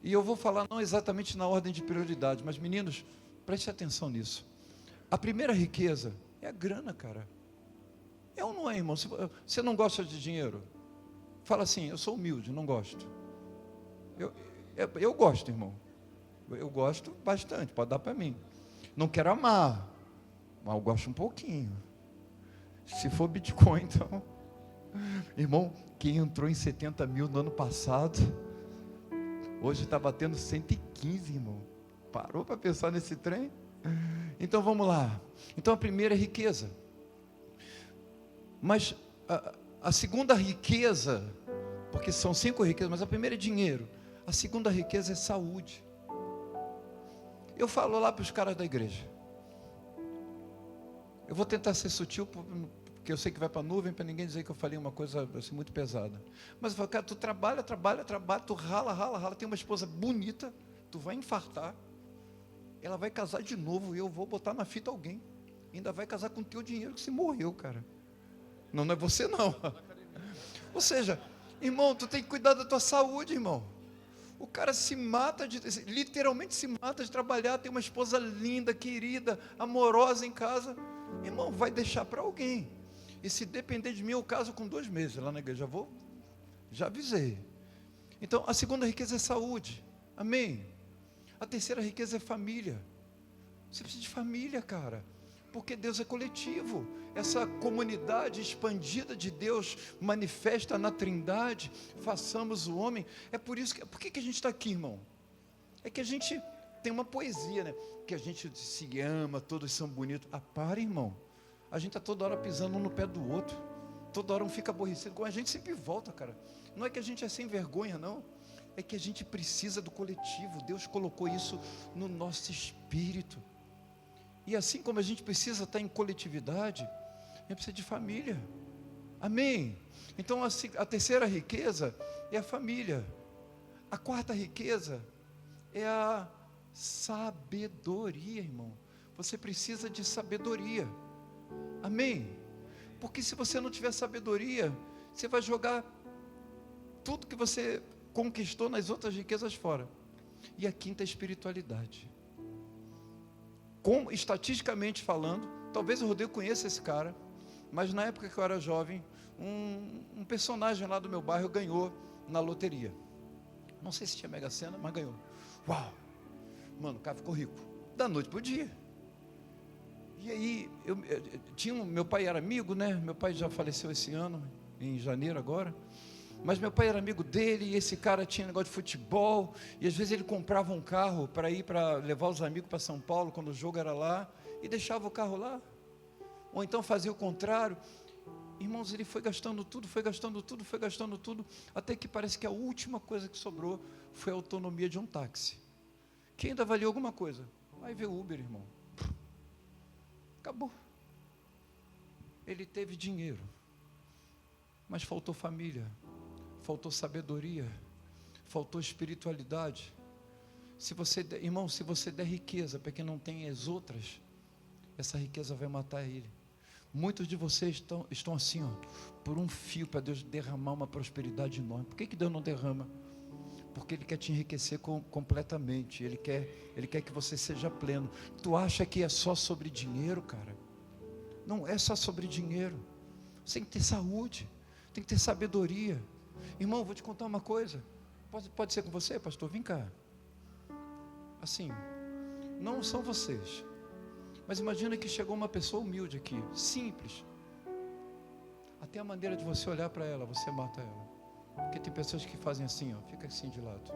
e eu vou falar não exatamente na ordem de prioridade, mas meninos, preste atenção nisso. A primeira riqueza é a grana, cara. É ou não é, irmão? Você não gosta de dinheiro? Fala assim, eu sou humilde, não gosto. Eu gosto, irmão, eu gosto bastante, pode dar para mim, não quero amar, mas eu gosto um pouquinho. Se for Bitcoin, então, irmão, quem entrou em 70 mil no ano passado, hoje está batendo 115. 15, irmão. Parou para pensar nesse trem? Então vamos lá. Então a primeira é riqueza. Mas a segunda riqueza, porque são 5 riquezas, mas a primeira é dinheiro. A segunda riqueza é saúde. Eu falo lá para os caras da igreja. Eu vou tentar ser sutil, porque eu sei que vai para a nuvem, para ninguém dizer que eu falei uma coisa assim, muito pesada. Mas eu falo, cara, tu trabalha, tu rala, tem uma esposa bonita, tu vai infartar, ela vai casar de novo e eu vou botar na fita alguém. Ainda vai casar com o teu dinheiro que se morreu, cara. Não é você não. Ou seja, irmão, tu tem que cuidar da tua saúde, irmão. O cara se mata, literalmente se mata de trabalhar, tem uma esposa linda, querida, amorosa em casa. Irmão, vai deixar para alguém. E se depender de mim, eu caso com 2 meses lá na igreja. Já avisei. Então, a segunda riqueza é saúde. Amém? A terceira riqueza é família. Você precisa de família, cara. Porque Deus é coletivo. Essa comunidade expandida de Deus manifesta na Trindade. Façamos o homem. É por isso que... Por que a gente está aqui, irmão? É que a gente tem uma poesia, né? Que a gente se ama, todos são bonitos. Para, irmão. A gente está toda hora pisando um no pé do outro. Toda hora um fica aborrecido. A gente sempre volta, cara. Não é que a gente é sem vergonha, não. É que a gente precisa do coletivo. Deus colocou isso no nosso espírito. E assim como a gente precisa estar em coletividade, a gente precisa de família. Amém? Então a terceira riqueza é a família. A quarta riqueza é a sabedoria, irmão. Você precisa de sabedoria. Amém? Porque se você não tiver sabedoria, você vai jogar tudo que você conquistou nas outras riquezas fora. E a quinta é a espiritualidade. Como, estatisticamente falando, talvez o Rodrigo conheça esse cara, mas na época que eu era jovem, um personagem lá do meu bairro ganhou na loteria. Não sei se tinha Mega Sena, mas ganhou. Uau! Mano, o cara ficou rico. Da noite para o dia. E aí, meu pai era amigo, né? Meu pai já faleceu esse ano, em janeiro agora. Mas meu pai era amigo dele, e esse cara tinha negócio de futebol, e às vezes ele comprava um carro para ir para levar os amigos para São Paulo, quando o jogo era lá, e deixava o carro lá. Ou então fazia o contrário. Irmãos, ele foi gastando tudo, até que parece que a última coisa que sobrou foi a autonomia de um táxi. Que ainda valia alguma coisa. Aí veio o Uber, irmão. Acabou. Ele teve dinheiro, mas faltou família, faltou sabedoria, faltou espiritualidade. Irmão, se você der riqueza para quem não tem as outras, essa riqueza vai matar ele. Muitos de vocês estão assim, ó, por um fio para Deus derramar uma prosperidade enorme. Por que Deus não derrama? Porque Ele quer te enriquecer completamente. Ele quer que você seja pleno. Tu acha que é só sobre dinheiro, cara? Não é só sobre dinheiro. Você tem que ter saúde, tem que ter sabedoria. Irmão, vou te contar uma coisa. Pode ser com você, pastor? Vem cá. Assim, não são vocês, mas imagina que chegou uma pessoa humilde aqui, simples. Até a maneira de você olhar para ela, você mata ela. Porque tem pessoas que fazem assim, ó, fica assim de lado.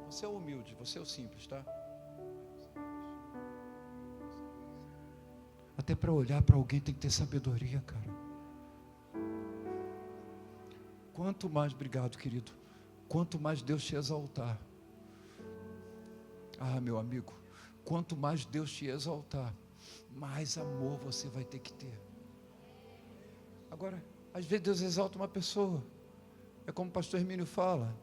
Você é o humilde, você é o simples, tá? Até para olhar para alguém tem que ter sabedoria, cara. Quanto mais, obrigado, querido, quanto mais Deus te exaltar, meu amigo, quanto mais Deus te exaltar, mais amor você vai ter que ter. Agora, às vezes Deus exalta uma pessoa, é como o pastor Hermínio fala,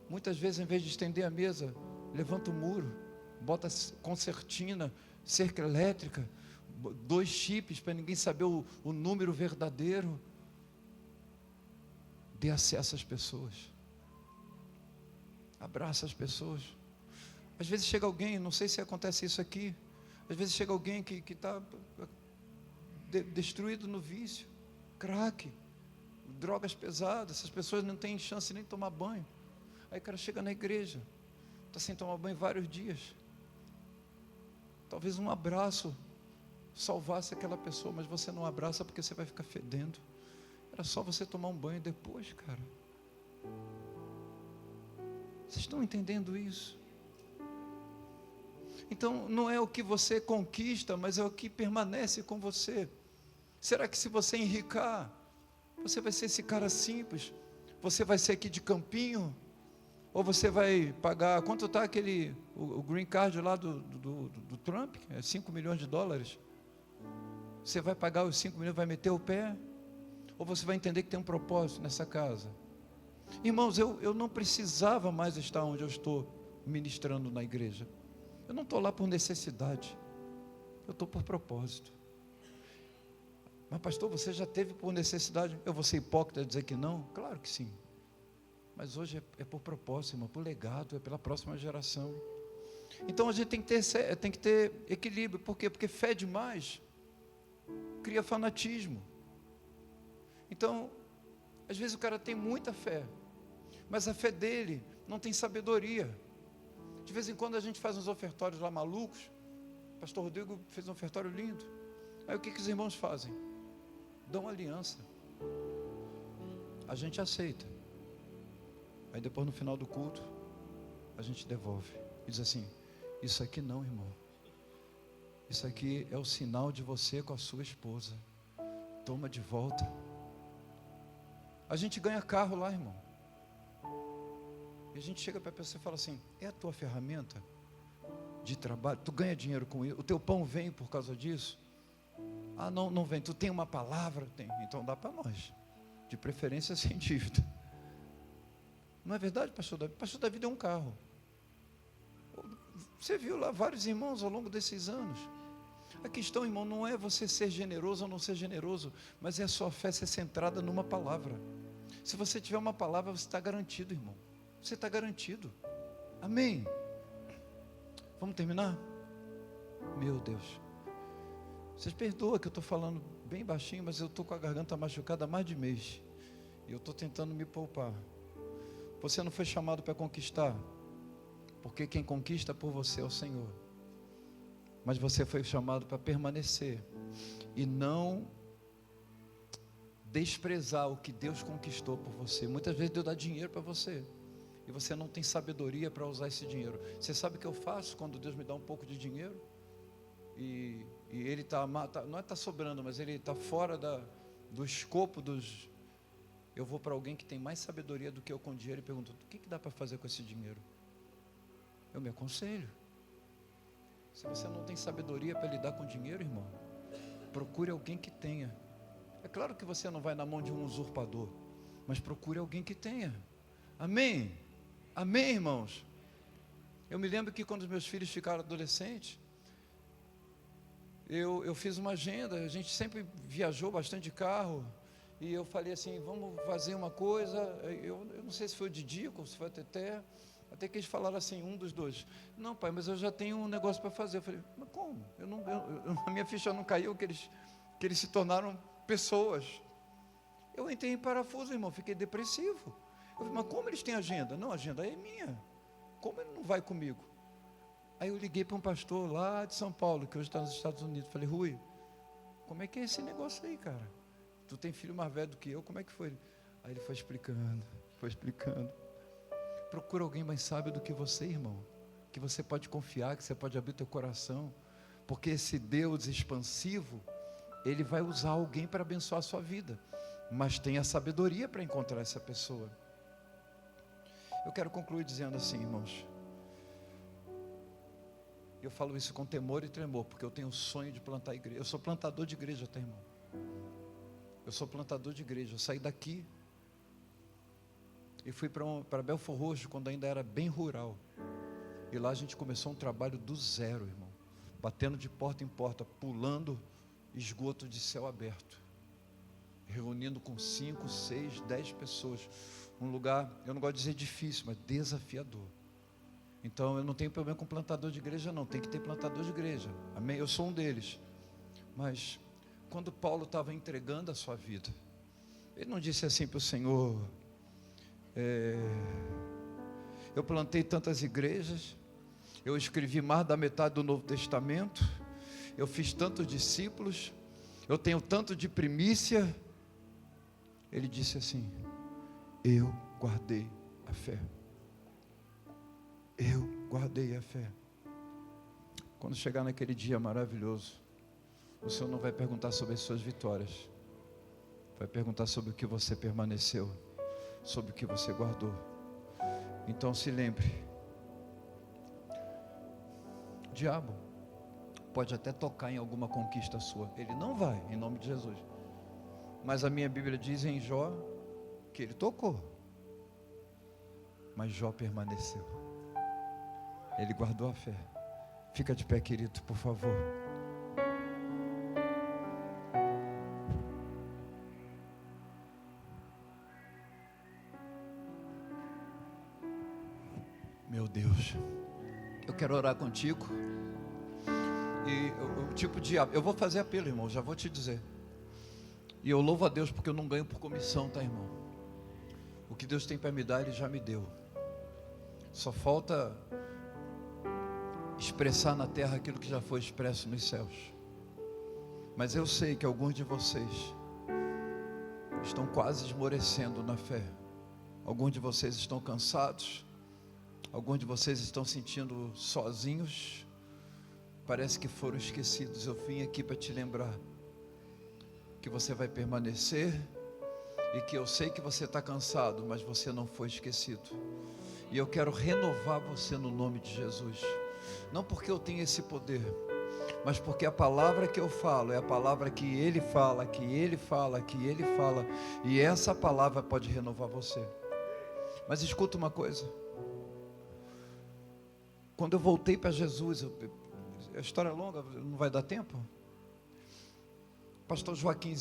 muitas vezes em vez de estender a mesa, levanta o muro, bota concertina, cerca elétrica, 2 chips para ninguém saber o número verdadeiro. Dê acesso às pessoas, abraça as pessoas. Às vezes chega alguém, não sei se acontece isso aqui, às vezes chega alguém que está destruído no vício, crack, drogas pesadas, essas pessoas não têm chance nem de tomar banho. Aí o cara chega na igreja, está sem tomar banho vários dias. Talvez um abraço salvasse aquela pessoa, mas você não abraça porque você vai ficar fedendo. Era só você tomar um banho depois, cara. Vocês estão entendendo isso? Então, não é o que você conquista, mas é o que permanece com você. Será que se você enricar, você vai ser esse cara simples? Você vai ser aqui de campinho? Ou você vai pagar, quanto está o green card lá do Trump? É 5 milhões de dólares. Você vai pagar os 5 milhões, vai meter o pé? Ou você vai entender que tem um propósito nessa casa? Irmãos, eu não precisava mais estar onde eu estou ministrando na igreja. Eu não estou lá por necessidade. Eu estou por propósito. Mas pastor, você já teve por necessidade? Eu vou ser hipócrita dizer que não? Claro que sim. Mas hoje é por propósito, irmão, por legado, é pela próxima geração. Então a gente tem que ter equilíbrio. Por quê? Porque fé demais cria fanatismo. Então, às vezes o cara tem muita fé, mas a fé dele não tem sabedoria. De vez em quando a gente faz uns ofertórios lá malucos. O pastor Rodrigo fez um ofertório lindo. Aí o que os irmãos fazem? Dão aliança. A gente aceita. Aí depois no final do culto, a gente devolve. E diz assim, isso aqui não, irmão. Isso aqui é o sinal de você com a sua esposa. Toma de volta. A gente ganha carro lá, irmão. E a gente chega para a pessoa e fala assim, é a tua ferramenta de trabalho? Tu ganha dinheiro com isso? O teu pão vem por causa disso? Ah, não vem. Tu tem uma palavra? Tem. Então dá para nós. De preferência sem dívida. Não é verdade, pastor Davi? Pastor Davi deu um carro. Você viu lá vários irmãos ao longo desses anos. A questão, irmão, não é você ser generoso ou não ser generoso, mas é a sua fé ser centrada numa palavra. Se você tiver uma palavra, você está garantido, irmão. Você está garantido. Amém. Vamos terminar? Meu Deus. Vocês perdoam que eu estou falando bem baixinho, mas eu estou com a garganta machucada há mais de mês. E eu estou tentando me poupar. Você não foi chamado para conquistar, porque quem conquista por você é o Senhor. Mas você foi chamado para permanecer e não desprezar o que Deus conquistou por você. Muitas vezes Deus dá dinheiro para você e você não tem sabedoria para usar esse dinheiro. Você sabe o que eu faço quando Deus me dá um pouco de dinheiro? E ele não está sobrando, mas ele está fora do escopo dos... Eu vou para alguém que tem mais sabedoria do que eu com dinheiro e pergunto, o que dá para fazer com esse dinheiro? Eu me aconselho. Se você não tem sabedoria para lidar com dinheiro, irmão, procure alguém que tenha. É claro que você não vai na mão de um usurpador, mas procure alguém que tenha. Amém? Amém, irmãos? Eu me lembro que quando os meus filhos ficaram adolescentes, eu fiz uma agenda, a gente sempre viajou bastante de carro, e eu falei assim, vamos fazer uma coisa, eu não sei se foi o Didico ou se foi a Teté, até que eles falaram assim, um dos dois, não pai, mas eu já tenho um negócio para fazer. Eu falei, mas como? A minha ficha não caiu, que eles se tornaram pessoas. Eu entrei em parafuso, irmão, fiquei depressivo. Eu falei, mas como eles têm agenda? Não, a agenda é minha, como ele não vai comigo? Aí eu liguei para um pastor lá de São Paulo, que hoje está nos Estados Unidos, falei, Rui, como é que é esse negócio aí, cara? Tu tem filho mais velho do que eu, como é que foi? Aí ele foi explicando. Procura alguém mais sábio do que você, irmão, que você pode confiar, que você pode abrir teu coração, porque esse Deus expansivo, Ele vai usar alguém para abençoar a sua vida, mas tenha sabedoria para encontrar essa pessoa. Eu quero concluir dizendo assim, irmãos, eu falo isso com temor e tremor, porque eu tenho o sonho de plantar igreja. Eu sou plantador de igreja, tá, irmão? Eu sou plantador de igreja. Eu saí daqui e fui para Belford Roxo, quando ainda era bem rural. E lá a gente começou um trabalho do zero, irmão. Batendo de porta em porta, pulando esgoto de céu aberto. Reunindo com 5, 6, 10 pessoas. Um lugar, eu não gosto de dizer difícil, mas desafiador. Então eu não tenho problema com plantador de igreja não, tem que ter plantador de igreja, amém? Eu sou um deles. Mas quando Paulo estava entregando a sua vida, ele não disse assim para o Senhor, eu plantei tantas igrejas, eu escrevi mais da metade do Novo Testamento, eu fiz tantos discípulos, eu tenho tanto de primícia. Ele disse assim, eu guardei a fé. Eu guardei a fé. Quando chegar naquele dia maravilhoso, o Senhor não vai perguntar sobre as suas vitórias, vai perguntar sobre o que você permaneceu, sobre o que você guardou. Então se lembre, o diabo pode até tocar em alguma conquista sua, ele não vai, em nome de Jesus. Mas a minha Bíblia diz em Jó que ele tocou, mas Jó permaneceu, ele guardou a fé. Fica de pé, querido, por favor. Meu Deus, eu quero orar contigo. E o tipo de... Eu vou fazer apelo, irmão, já vou te dizer. E eu louvo a Deus porque eu não ganho por comissão, tá, irmão? O que Deus tem para me dar, Ele já me deu. Só falta expressar na terra aquilo que já foi expresso nos céus. Mas eu sei que alguns de vocês estão quase esmorecendo na fé. Alguns de vocês estão cansados. Alguns de vocês estão sentindo sozinhos. Parece que foram esquecidos. Eu vim aqui para te lembrar que você vai permanecer e que eu sei que você está cansado, mas você não foi esquecido. E eu quero renovar você no nome de Jesus. Não porque eu tenho esse poder, mas porque a palavra que eu falo é a palavra que Ele fala, que Ele fala, que Ele fala. E essa palavra pode renovar você. Mas escuta uma coisa. Quando eu voltei para Jesus, a história é longa, não vai dar tempo. Pastor Joaquim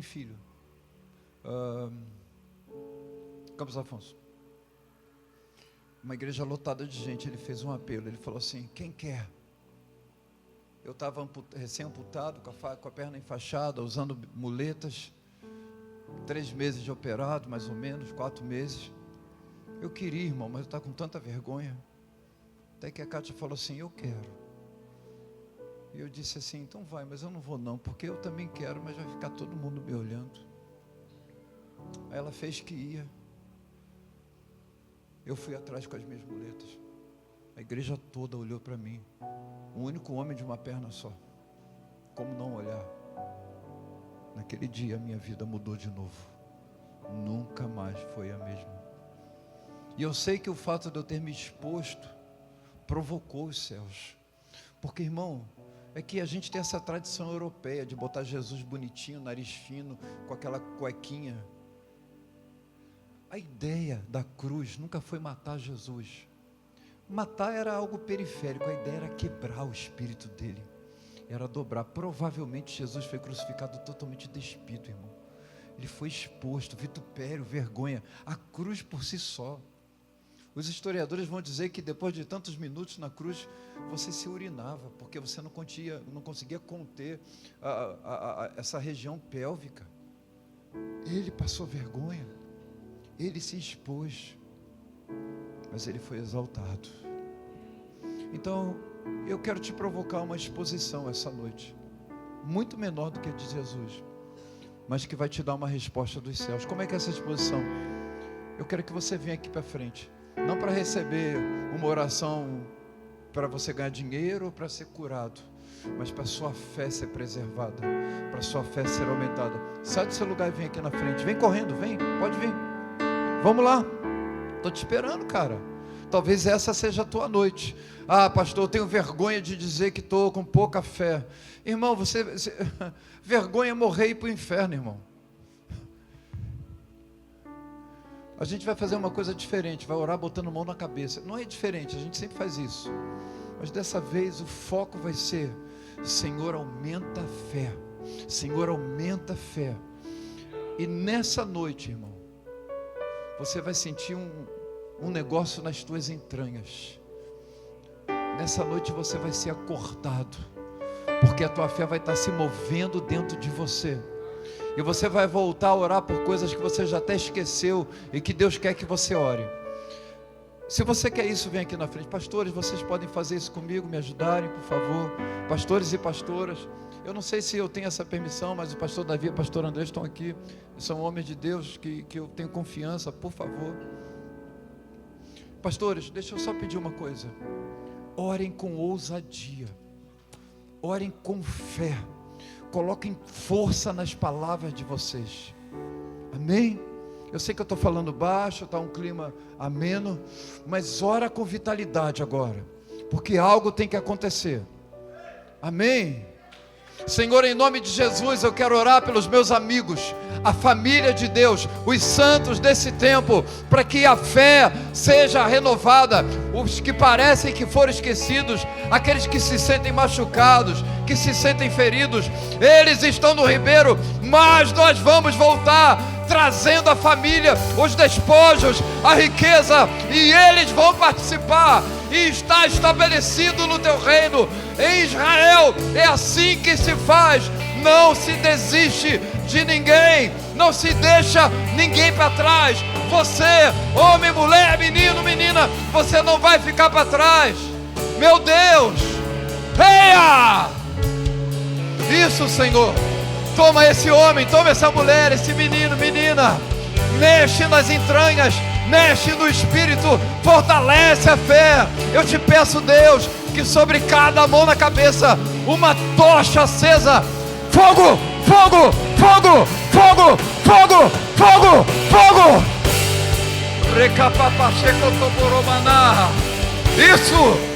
Filho, Campos Afonso, uma igreja lotada de gente. Ele fez um apelo, ele falou assim: quem quer? Eu estava recém-amputado, com a perna enfaixada, usando muletas, 3 meses de operado, mais ou menos, 4 meses. Eu queria, irmão, mas eu estava com tanta vergonha. Até que a Cátia falou assim: eu quero. E eu disse assim: então vai, mas eu não vou não, porque eu também quero, mas vai ficar todo mundo me olhando. Aí ela fez que ia. Eu fui atrás com as minhas muletas. A igreja toda olhou para mim. O único homem de uma perna só. Como não olhar? Naquele dia a minha vida mudou de novo. Nunca mais foi a mesma. E eu sei que o fato de eu ter me exposto provocou os céus. Porque, irmão, é que a gente tem essa tradição europeia de botar Jesus bonitinho, nariz fino, com aquela cuequinha. A ideia da cruz nunca foi matar Jesus. Matar era algo periférico, a ideia era quebrar o espírito dele, era dobrar. Provavelmente Jesus foi crucificado totalmente despido, irmão. Ele foi exposto, vitupério, vergonha. A cruz por si só. Os historiadores vão dizer que depois de tantos minutos na cruz, você se urinava, porque você não conseguia conter essa região pélvica. Ele passou vergonha, ele se expôs, mas ele foi exaltado. Então, eu quero te provocar uma exposição essa noite, muito menor do que a de Jesus, mas que vai te dar uma resposta dos céus. Como é que é essa exposição? Eu quero que você venha aqui para frente. Não para receber uma oração para você ganhar dinheiro ou para ser curado, mas para sua fé ser preservada, para sua fé ser aumentada. Sai do seu lugar e vem aqui na frente. Vem correndo, vem, pode vir. Vamos lá. Estou te esperando, cara. Talvez essa seja a tua noite. Ah, pastor, eu tenho vergonha de dizer que estou com pouca fé. Irmão, vergonha é morrer e ir para o inferno, irmão. A gente vai fazer uma coisa diferente, vai orar botando mão na cabeça. Não é diferente, a gente sempre faz isso. Mas dessa vez o foco vai ser: Senhor, aumenta a fé. Senhor, aumenta a fé. E nessa noite, irmão, você vai sentir um negócio nas tuas entranhas. Nessa noite você vai ser acordado, porque a tua fé vai estar se movendo dentro de você. E você vai voltar a orar por coisas que você já até esqueceu e que Deus quer que você ore. Se você quer isso, vem aqui na frente. Pastores, vocês podem fazer isso comigo, me ajudarem, por favor. Pastores e pastoras, eu não sei se eu tenho essa permissão, mas o pastor Davi e o pastor André estão aqui. São homens de Deus que eu tenho confiança, por favor. Pastores, deixa eu só pedir uma coisa. Orem com ousadia. Orem com fé. Coloquem força nas palavras de vocês. Amém? Eu sei que eu estou falando baixo, está um clima ameno, mas ora com vitalidade agora, porque algo tem que acontecer. Amém? Senhor, em nome de Jesus, eu quero orar pelos meus amigos, a família de Deus, os santos desse tempo, para que a fé seja renovada. Os que parecem que foram esquecidos, aqueles que se sentem machucados, que se sentem feridos, eles estão no ribeiro, mas nós vamos voltar, trazendo a família, os despojos, a riqueza, e eles vão participar, e está estabelecido no teu reino. Em Israel é assim que se faz. Não se desiste de ninguém, não se deixa ninguém para trás. Você, homem, mulher, menino, menina, você não vai ficar para trás. Meu Deus, eia! Isso, Senhor. Toma esse homem, toma essa mulher, esse menino, menina, mexe nas entranhas, mexe no espírito, fortalece a fé. Eu te peço, Deus, que sobre cada mão na cabeça, uma tocha acesa, fogo, fogo, fogo, fogo, fogo, fogo, fogo. Recapapachecotoboromaná. Isso.